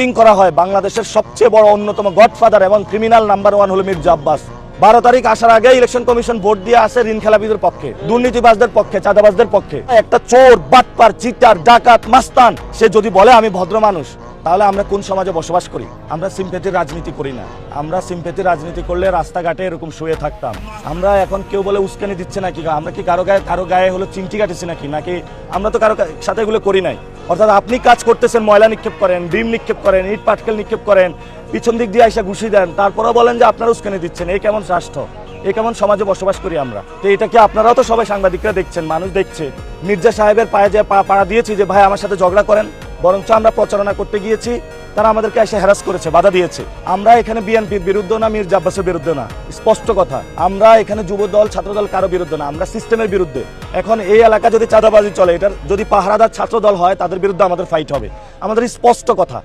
Booking করা হয় বাংলাদেশের সবচেয়ে বড় অন্যতম গডফাদার এবং ক্রিমিনাল নাম্বার 1 হলো মির্জা আব্বাস। 12 তারিখ আসার আগে ইলেকশন কমিশন ভোট দিয়ে আসে ঋণ খেলাপিদের পক্ষে, দুর্নীতিবাজদের পক্ষে, চাঁদাবাজদের পক্ষে। একটা চোর, বাটপার, চিটার, ডাকাত, মাস্তান সে যদি বলে আমি ভদ্র মানুষ, তাহলে আমরা কোন সমাজে বসবাস করি? আমরা সিম্প্যাথির রাজনীতি করি না। আমরা সিম্প্যাথির রাজনীতি করলে রাস্তাঘাটে এরকম শুয়ে থাকতাম। আমরা এখন কেউ বলে উস্কানি দিচ্ছে নাকি, আমরা কি কারো গায়ে হলো চিমটি কাটেছি নাকি আমরা তো কারো সাথে এগুলো করি নাই। অর্থাৎ আপনি কাজ করতেছেন, ময়লা নিক্ষেপ করেন, ডিম নিক্ষেপ করেন, ইট পাটকেল নিক্ষেপ করেন, পিছন দিক দিয়ে আইসা ঘুষি দেন, তারপরেও বলেন যে আপনারা উস্কানি দিচ্ছেন। এই কেমন রাষ্ট্র, এই কেমন সমাজে বসবাস করি আমরা? তো এটা কি আপনারাও তো সবাই সাংবাদিকরা দেখছেন, মানুষ দেখছে। মির্জা সাহেবের পায়ে যে পাড়া দিয়েছি যে ভাই আমার সাথে ঝগড়া করেন, বরঞ্চ আমরা প্রচারণা করতে গিয়েছি, তারা আমাদেরকে এসে হ্যারাস করেছে, বাধা দিয়েছে। আমরা এখানে বিএনপির বিরুদ্ধে না, মির্জা আব্বাসের বিরুদ্ধে না, স্পষ্ট কথা। আমরা এখানে যুব দল, ছাত্র দল কারো বিরুদ্ধে না, আমরা সিস্টেমের বিরুদ্ধে। এখন এই এলাকা যদি চাঁদাবাজি চলে, এটার যদি পাহারাদার ছাত্র দল হয়, তাদের বিরুদ্ধে আমাদের ফাইট হবে, আমাদের স্পষ্ট কথা।